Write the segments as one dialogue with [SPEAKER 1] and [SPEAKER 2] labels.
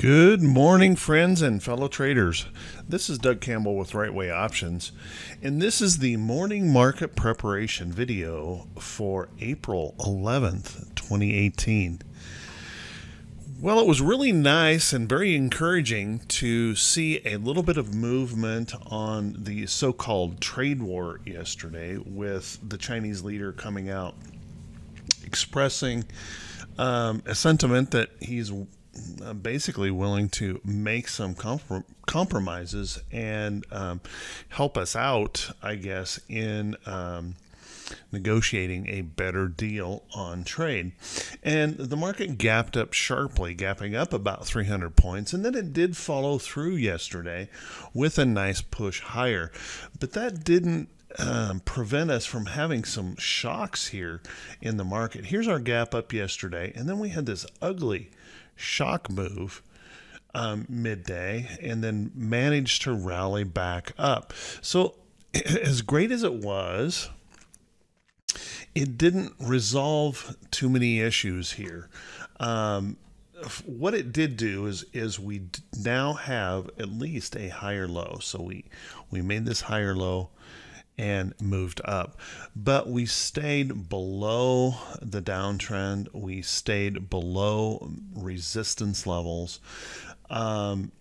[SPEAKER 1] Good morning, friends and fellow traders. This is Doug Campbell with Right Way Options, and this is the morning market preparation video for April 11th, 2018. Well, it was really nice and very encouraging to see a little bit of movement on the so-called trade war yesterday, with the Chinese leader coming out expressing a sentiment that he's basically willing to make some compromises and help us out, I guess, in negotiating a better deal on trade. And the market gapped up sharply, gapping up about 300 points, and then it did follow through yesterday with a nice push higher. But that didn't prevent us from having some shocks here in the market. Here's our gap up yesterday, and then we had this ugly shock move midday, and then managed to rally back up. So as great as it was, it didn't resolve too many issues here. What it did do is we now have at least a higher low. So we made this higher low and moved up, but we stayed below the downtrend. We stayed below resistance levels, and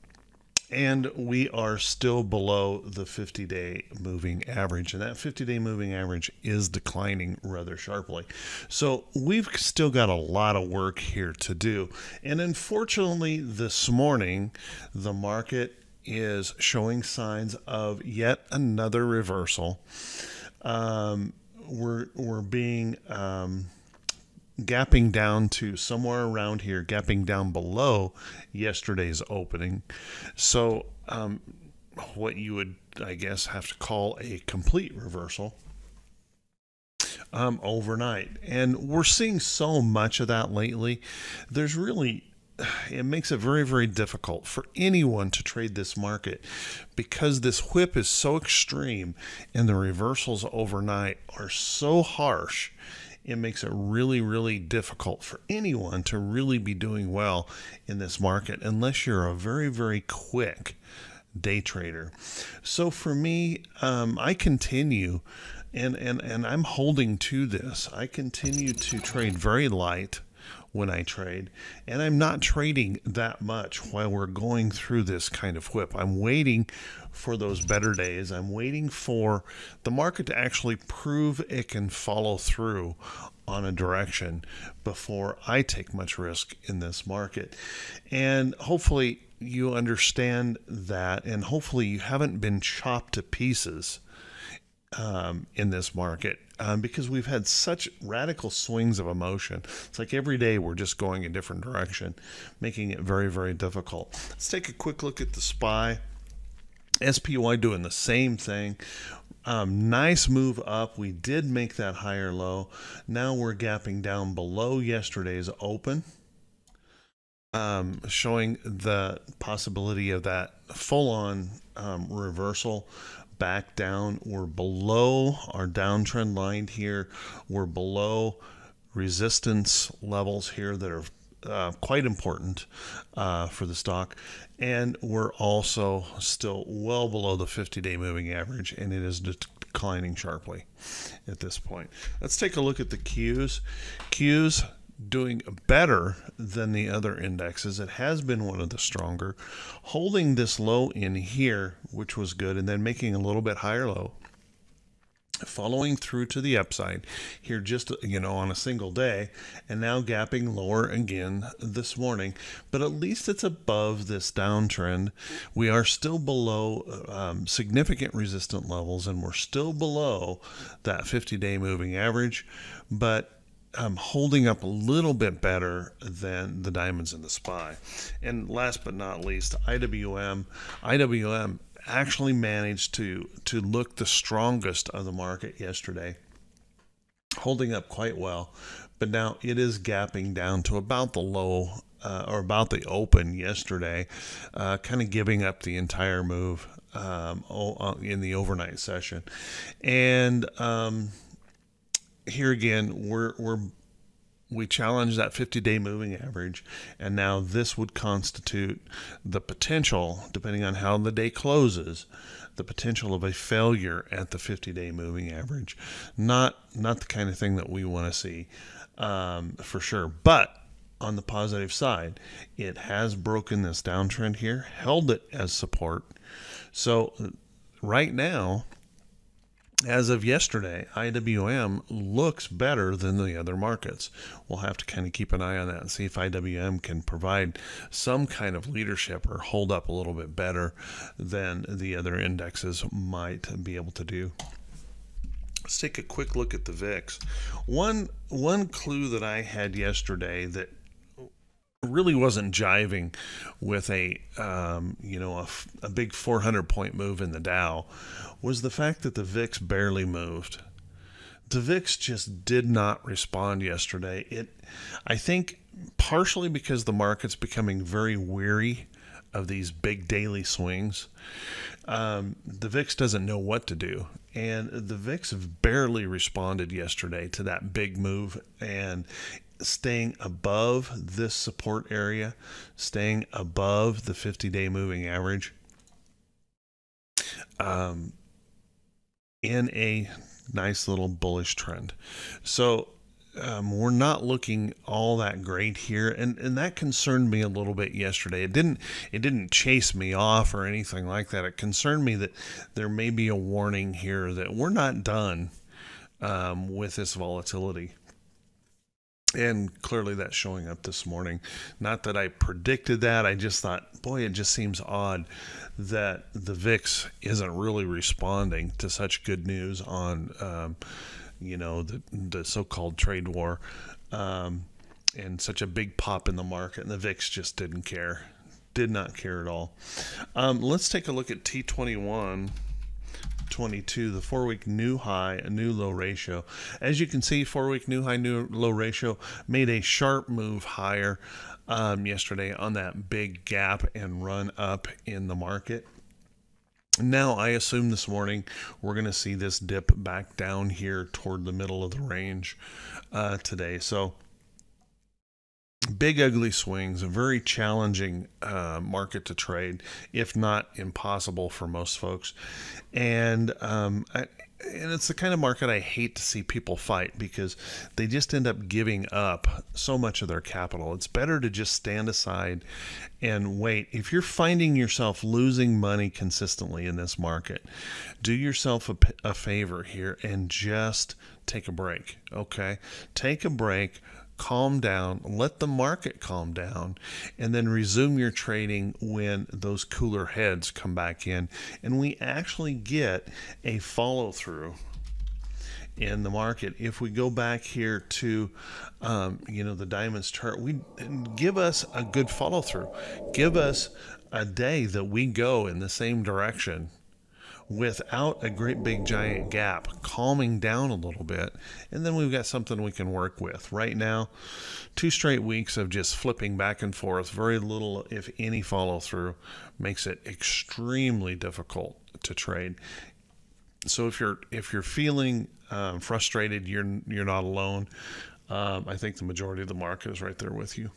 [SPEAKER 1] we are still below the 50-day moving average, and that 50-day moving average is declining rather sharply. So we've still got a lot of work here to do, and unfortunately this morning the market is showing signs of yet another reversal. We're being gapping down to somewhere around here, gapping down below yesterday's opening. So what you would, I guess, have to call a complete reversal overnight. And we're seeing so much of that lately. It makes it very, very difficult for anyone to trade this market, because this whip is so extreme and the reversals overnight are so harsh. It makes it really, really difficult for anyone to really be doing well in this market unless you're a very, very quick day trader. So for me, I continue, and I'm holding to this. I continue to trade very light when I trade, and I'm not trading that much while we're going through this kind of whip. I'm waiting for those better days. I'm waiting for the market to actually prove it can follow through on a direction before I take much risk in this market. And hopefully you understand that, and hopefully you haven't been chopped to pieces in this market, because we've had such radical swings of emotion. It's like every day we're just going a different direction, making it very, very difficult. Let's take a quick look at the SPY. SPY doing the same thing. Nice move up. We did make that higher low. Now we're gapping down below yesterday's open, showing the possibility of that full-on reversal back down. We're below our downtrend line here. We're below resistance levels here that are quite important for the stock, and we're also still well below the 50-day moving average, and it is declining sharply at this point. Let's take a look at the Qs. Qs doing better than the other indexes. It has been one of the stronger, holding this low in here, which was good, and then making a little bit higher low, following through to the upside here just on a single day, and now gapping lower again this morning. But at least it's above this downtrend. We are still below significant resistant levels, and we're still below that 50-day moving average, but holding up a little bit better than the diamonds in the SPY. And last but not least, IWM actually managed to look the strongest of the market yesterday, holding up quite well, but now it is gapping down to about the low or about the open yesterday, kind of giving up the entire move in the overnight session. And here again, we're we challenged that 50-day moving average, and now this would constitute the potential, depending on how the day closes, the potential of a failure at the 50-day moving average. Not the kind of thing that we want to see, for sure. But on the positive side, it has broken this downtrend here, held it as support. So right now, as of yesterday, IWM looks better than the other markets. We'll have to kind of keep an eye on that and see if IWM can provide some kind of leadership or hold up a little bit better than the other indexes might be able to do. Let's take a quick look at the VIX. One clue that I had yesterday that really wasn't jiving with a big 400-point move in the Dow was the fact that the VIX barely moved. The VIX just did not respond yesterday. I think partially because the market's becoming very weary of these big daily swings. The VIX doesn't know what to do, and the VIX have barely responded yesterday to that big move, and staying above this support area, staying above the 50-day moving average, in a nice little bullish trend. So we're not looking all that great here, and that concerned me a little bit yesterday. It didn't chase me off or anything like that. It concerned me that there may be a warning here that we're not done with this volatility. And clearly that's showing up this morning. Not that I predicted that. I just thought, boy, it just seems odd that the VIX isn't really responding to such good news on, the so-called trade war, and such a big pop in the market. And the VIX just didn't care. Did not care at all. Let's take a look at T21. 22, the 4-week new high, a new low ratio. As you can see, 4-week new high, new low ratio made a sharp move higher yesterday on that big gap and run up in the market. Now, I assume this morning we're going to see this dip back down here toward the middle of the range today. So big ugly swings, a very challenging market to trade, if not impossible for most folks. And it's the kind of market I hate to see people fight, because they just end up giving up so much of their capital. It's better to just stand aside and wait. If you're finding yourself losing money consistently in this market, do yourself a favor here and just take a break, okay? Take a break. Calm down, let the market calm down, and then resume your trading when those cooler heads come back in and we actually get a follow-through in the market. If we go back here to the diamonds chart, we give us a good follow-through. Give us a day that we go in the same direction without a great big giant gap, calming down a little bit, and then we've got something we can work with. Right now, 2 straight weeks of just flipping back and forth, very little, if any, follow through, makes it extremely difficult to trade. So if you're feeling frustrated, you're not alone. I think the majority of the market is right there with you.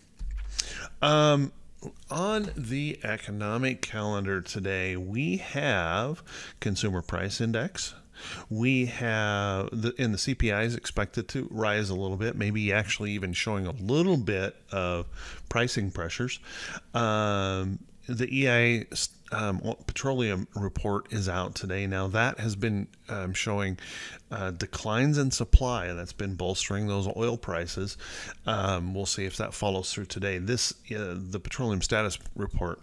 [SPEAKER 1] On the economic calendar today, we have consumer price index. We have the CPI is expected to rise a little bit, maybe actually even showing a little bit of pricing pressures. The EIA petroleum report is out today. Now that has been showing declines in supply, and that's been bolstering those oil prices. We'll see if that follows through today. The petroleum status report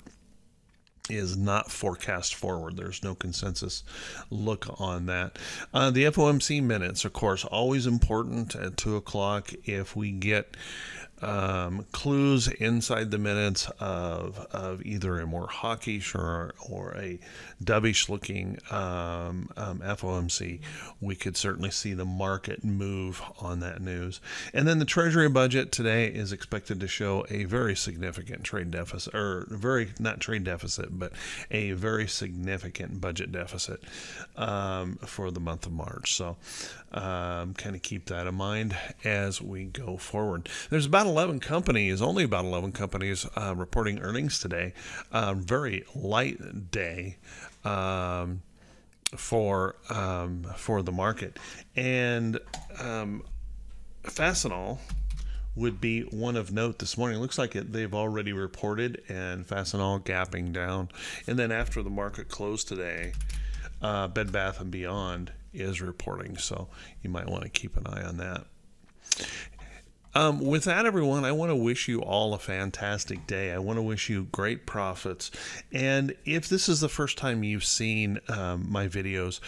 [SPEAKER 1] is not forecast forward. There's no consensus look on that. The FOMC minutes, of course, always important at 2 o'clock. If we get clues inside the minutes of either a more hawkish or a dovish looking FOMC, we could certainly see the market move on that news. And then the Treasury budget today is expected to show a very significant trade deficit, or not trade deficit, but a very significant budget deficit for the month of March. So kind of keep that in mind as we go forward. There's about 11 companies, only about 11 companies reporting earnings today. Very light day for the market. And Fastenal would be one of note this morning. It looks like they've already reported, and Fastenal gapping down. And then after the market closed today, Bed Bath & Beyond is reporting, so you might want to keep an eye on that. With that, everyone, I want to wish you all a fantastic day. I want to wish you great profits. And if this is the first time you've seen my videos,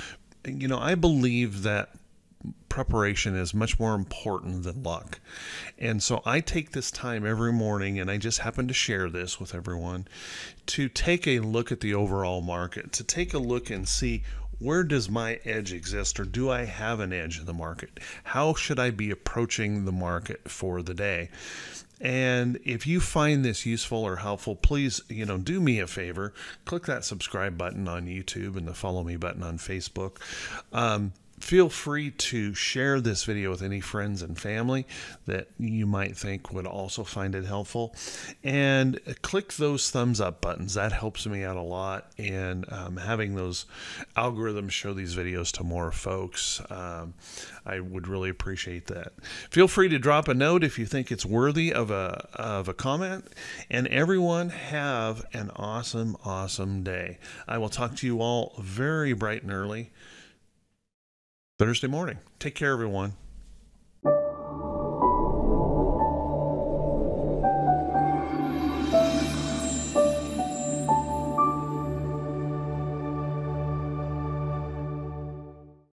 [SPEAKER 1] I believe that preparation is much more important than luck. And so I take this time every morning, and I just happen to share this with everyone, to take a look at the overall market, to take a look and see, where does my edge exist, or do I have an edge in the market? How should I be approaching the market for the day? And if you find this useful or helpful, please, do me a favor, click that subscribe button on YouTube and the follow me button on Facebook. Feel free to share this video with any friends and family that you might think would also find it helpful. And click those thumbs up buttons. That helps me out a lot. And having those algorithms show these videos to more folks, I would really appreciate that. Feel free to drop a note if you think it's worthy of a comment. And everyone, have an awesome, awesome day. I will talk to you all very bright and early Thursday morning. Take care, everyone.